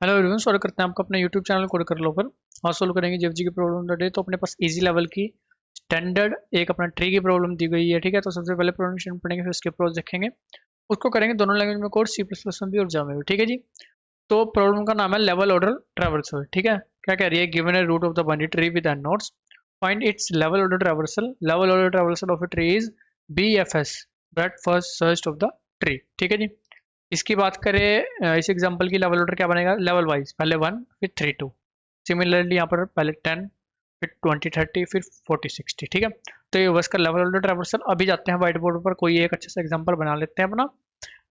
Hello everyone, स्वागत करते हैं आपका अपने यूट्यूब चैनल कोड कर लो पर। आज सोल्व करेंगे जेएफजी की प्रॉब्लम द डे। तो अपने पास इजी लेवल की स्टैंडर्ड एक अपना ट्री की प्रॉब्लम दी गई है। ठीक है, तो सबसे पहले प्रॉब्लम पढ़ेंगे, फिर उसके अप्रोच देखेंगे। उसको करेंगे दोनों लैंग्वेज में, कोड सी प्लस प्लस में भी और जावा में भी। ठीक है जी। तो प्रॉब्लम का नाम है लेवल ऑर्डर ट्रैवर्सल। ठीक है, क्या कह रही है? Given a root of the binary tree with and nodes, find its level order traversal. Level order traversal of a tree is BFS, breadth first search of the tree. ठीक है जी। इसकी बात करें, इस एग्जांपल की लेवल ऑर्डर क्या बनेगा? Level wise पहले 1 फिर 3 2। सिमिलरली यहाँ पर पहले 10 फिर 20 30 फिर 40 60। ठीक है, तो ये बस का लेवल ऑर्डर ट्रैवर्सल। अभी जाते हैं व्हाइट बोर्ड पर, कोई एक अच्छा सा एग्जांपल बना लेते हैं अपना,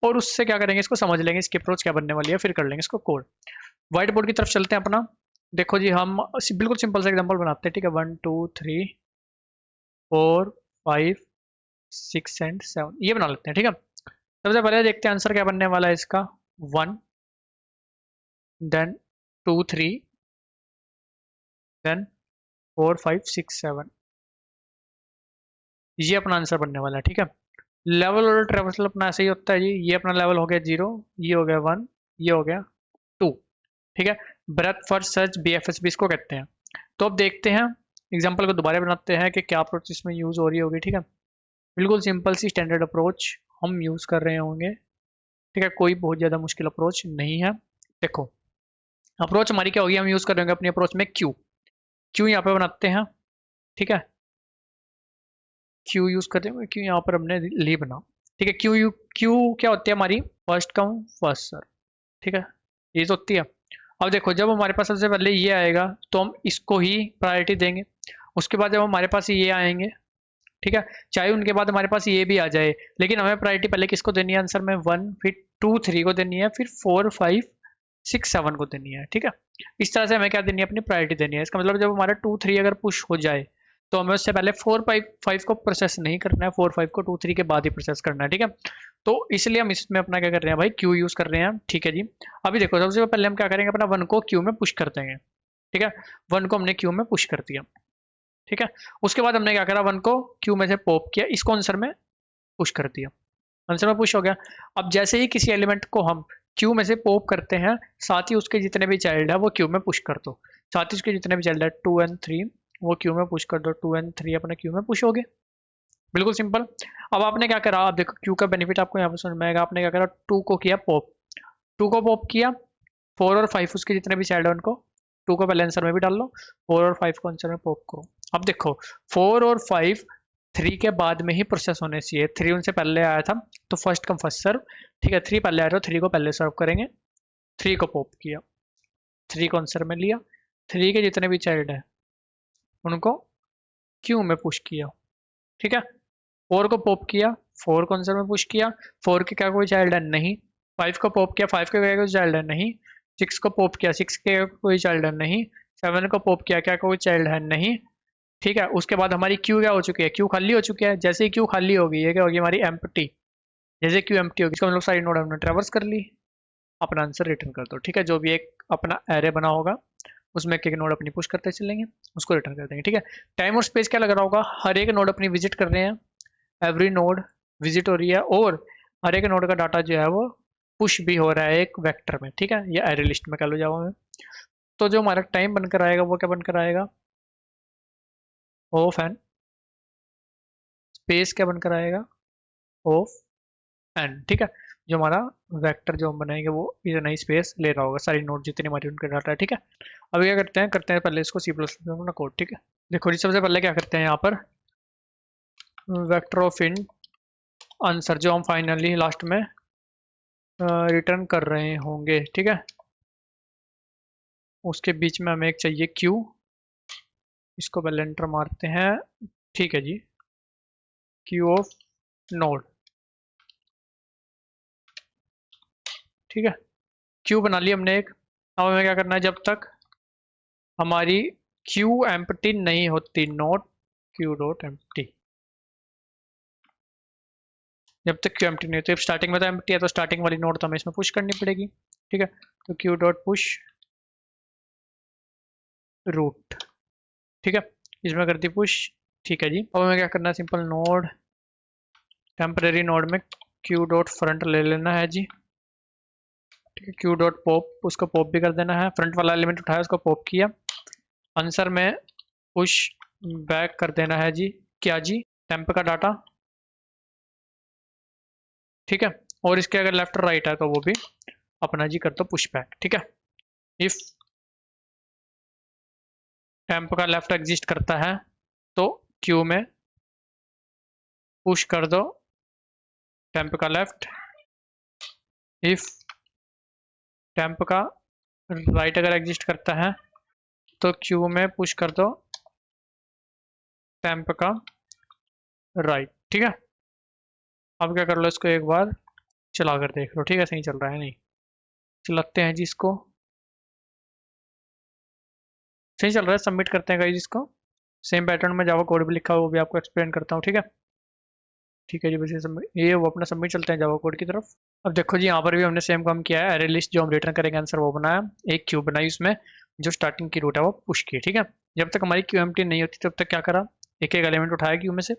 और उससे क्या करेंगे, इसको समझ लेंगे, इसकी अप्रोच क्या बनने वाली है, फिर कर लेंगे इसको कोड। व्हाइट बोर्ड की तरफ चलते हैं अपना। देखो जी, हम बिल्कुल सिंपल सा एग्जाम्पल बनाते हैं। ठीक है, 1 2 3 4 5 6 एंड 7 ये बना लेते हैं। ठीक है, सबसे पहले देखते हैं आंसर क्या बनने वाला है इसका। 1, देन 2 3, देन 4 5 6 7, ये अपना आंसर बनने वाला है। ठीक है, लेवल ऑर्डर ट्रैवर्सल अपना ऐसे ही होता है जी। ये अपना लेवल हो गया 0, ये हो गया 1, ये हो गया 2। ठीक है, ब्रेथ फर्स्ट सर्च BFS भी इसको कहते हैं। तो अब देखते हैं एग्जाम्पल को दोबारा बनाते हैं कि क्या अप्रोच इसमें यूज हो रही होगी। ठीक है, बिल्कुल सिंपल सी स्टैंडर्ड अप्रोच हम यूज कर रहे होंगे। ठीक है, कोई बहुत ज्यादा मुश्किल अप्रोच नहीं है। देखो, अप्रोच हमारी क्या होगी? हम यूज कर रहे होंगे अपनी अप्रोच में क्यू। क्यू यहाँ पे बनाते हैं। ठीक है, क्यू यूज करते हैं, क्यू यहाँ पर हमने ली बना। ठीक है, क्यू क्या होती है हमारी? First come first serve. ठीक है, ये तो होती है। अब देखो, जब हमारे पास सबसे पहले ये आएगा तो हम इसको ही प्रायोरिटी देंगे। उसके बाद जब हमारे पास ये आएंगे, ठीक है, चाहे उनके बाद हमारे पास ये भी आ जाए, लेकिन हमें प्रायोरिटी पहले किसको देनी है? आंसर में 1 फिर 2 3 को देनी है, फिर 4 5 6 7 को देनी है। ठीक है, इस तरह से हमें क्या देनी है? अपनी प्रायोरिटी देनी है। इसका मतलब जब हमारा 2 3 अगर पुश हो जाए तो हमें उससे पहले 4 5 5 को प्रोसेस नहीं करना है, 4 5 को 2 3 के बाद ही प्रोसेस करना है। ठीक है, तो इसलिए हम इसमें अपना क्या कर रहे हैं भाई? क्यू यूज कर रहे हैं। ठीक है जी। अभी देखो, सबसे पहले हम क्या करेंगे? अपना 1 को क्यू में पुश कर देंगे। ठीक है, 1 को हमने क्यू में पुश कर दिया। ठीक है, उसके बाद हमने क्या करा? 1 को क्यू में से पॉप किया, इसको आंसर में पुश कर दिया। आंसर में पुश हो गया। अब जैसे ही किसी एलिमेंट को हम क्यू में से पॉप करते हैं, साथ ही उसके जितने भी चाइल्ड है वो क्यू में पुश कर दो। साथ ही उसके जितने भी चाइल्ड है 2 एंड 3 वो क्यू में पुश कर दो। 2 एंड 3 अपने क्यू में पुश हो गए। बिल्कुल सिंपल। अब आपने क्या करा? आप देखो, क्यू का बेनिफिट आपको यहाँ पर समझ में आएगा। आपने क्या करा? 2 को किया पॉप, 2 को पॉप किया, 4 और 5 उसके जितने भी चाइल्ड है उनको 2 को पहले आंसर में भी डाल लो, 4 और 5 को आंसर में पॉप करो। अब देखो, 4 और 5 3 के बाद में ही प्रोसेस होने चाहिए। 3 उनसे पहले आया था तो फर्स्ट कम फर्स्ट सर्व। ठीक है, 3 पहले आया था, 3 को पहले सर्व करेंगे। 3 को पॉप किया, 3 को आंसर में लिया, 3 के जितने भी चाइल्ड है उनको क्यू में पुश किया। ठीक है, 4 को पॉप किया, 4 को आंसर में पुश किया, 4 के क्या कोई चाइल्ड है? नहीं। 5 को पॉप किया, 5 के क्या कोई चाइल्ड है? नहीं। 6 को पॉप किया, 6 के कोई चाइल्ड है? नहीं। 7 को पॉप किया, क्या कोई चाइल्ड है? नहीं। ठीक है, उसके बाद हमारी क्यू क्या हो चुकी है? क्यू खाली हो चुकी है। जैसे ही क्यू खाली होगी, ये क्या होगी? हमारी एम्प्टी। जैसे क्यू एम्प्टी होगी, इसका मतलब सारी नोड हमने ट्रैवर्स कर ली। अपना आंसर रिटर्न कर दो। ठीक है, जो भी एक अपना एरे बना होगा उसमें एक एक नोड अपनी पुश करते चलेंगे, उसको रिटर्न कर देंगे। ठीक है, टाइम और स्पेस क्या लग रहा होगा? हर एक नोड अपनी विजिट कर रहे हैं, एवरी नोड विजिट हो रही है, और हर एक नोड का डाटा जो है वो पुश भी हो रहा है एक वेक्टर में। ठीक है, या एरे लिस्ट में कह लो जावा में। तो जो हमारा टाइम बनकर आएगा वो क्या बनकर आएगा? Of N. स्पेस क्या बनकर आएगा? Of N. ठीक है, जो हमारा वेक्टर जो हम बनाएंगे वो इतना ही स्पेस ले रहा होगा, सारी नोड जितनी हमारी उनका डाटा है। ठीक है, अब क्या करते हैं पहले इसको सी प्लस में अपना कोड। ठीक है, देखो जी, सबसे पहले क्या करते हैं यहाँ पर? वेक्टर ऑफ इन आंसर जो हम फाइनली लास्ट में रिटर्न कर रहे होंगे। ठीक है, उसके बीच में हमें एक चाहिए क्यू, इसको पहले एंटर मारते हैं। ठीक है जी, क्यू ऑफ नोड। ठीक है, क्यू बना ली हमने एक। अब हमें क्या करना है? जब तक हमारी क्यू एम्प्टी नहीं होती, नोट क्यू डॉट एम्प्टी, जब तक क्यू एम्प्टी नहीं होती। स्टार्टिंग में तो एम्प्टी है तो स्टार्टिंग वाली नोड तो हमें इसमें पुश करनी पड़ेगी। ठीक है, तो क्यू डॉट पुश रूट। ठीक है, इसमें कर दी पुश। ठीक है जी, अब हमें क्या करना है? सिंपल नोड टेम्परेरी नोड में क्यू डॉट फ्रंट ले लेना है जी। ठीक है, क्यू डॉट पॉप, उसको पॉप भी कर देना है, फ्रंट वाला एलिमेंट उठाया उसको पॉप किया, आंसर में पुश बैक कर देना है जी, क्या जी, टेम्प का डाटा, ठीक है। और इसके अगर लेफ्ट और राइट है तो वो भी अपना जी कर दो पुश बैक, ठीक है। इफ टेम्प का लेफ्ट एग्जिस्ट करता है तो क्यू में पुश कर दो टेम्प का लेफ्ट, इफ टेम्प का राइट अगर एग्जिस्ट करता है तो क्यू में पुश कर दो टेम्प का राइट, ठीक है। अब क्या कर लो, इसको एक बार चला कर देख लो, ठीक है, सही चल रहा है नहीं, चलाते हैं जी इसको, सही चल रहा है, सबमिट करते हैं गाइस इसको। सेम पैटर्न में जावा कोड भी लिखा हुआ वो भी आपको एक्सप्लेन करता हूँ, ठीक है। ठीक है जी, बस ये सबमिट, ये वो अपना सबमिट, चलते हैं जावा कोड की तरफ। अब देखो जी, यहाँ पर भी हमने सेम काम किया है, एरे लिस्ट जो हम रिटर्न करेंगे आंसर वो बनाया, एक क्यू बनाई उसमें जो स्टार्टिंग की रूट है वो पुश की, ठीक है। जब तक हमारी क्यू एम्प्टी नहीं होती तब तक क्या करा, एक एक एलिमेंट उठाया क्यू में से,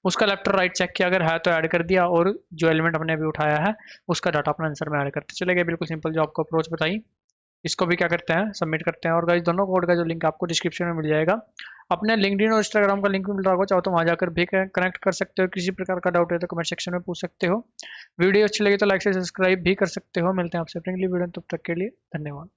उसका लेफ्ट और राइट चेक किया, अगर है तो ऐड कर दिया, और जो एलिमेंट हमने अभी उठाया है उसका डाटा अपना आंसर में ऐड करते चले गए, बिल्कुल सिंपल जो आपको अप्रोच बताई। इसको भी क्या करते हैं, सबमिट करते हैं। और गाइस दोनों कोड का जो लिंक आपको डिस्क्रिप्शन में मिल जाएगा, अपने लिंक्डइन और इंस्टाग्राम का लिंक भी मिल रहा होगा, चाहो तो वहाँ जाकर भी कनेक्ट कर सकते हो, किसी प्रकार का डाउट है तो कमेंट सेक्शन में पूछ सकते हो। वीडियो अच्छी लगी तो लाइक से सब्सक्राइब भी कर सकते हो। मिलते हैं आपसे अपने अगली वीडियो, तब तक के लिए धन्यवाद।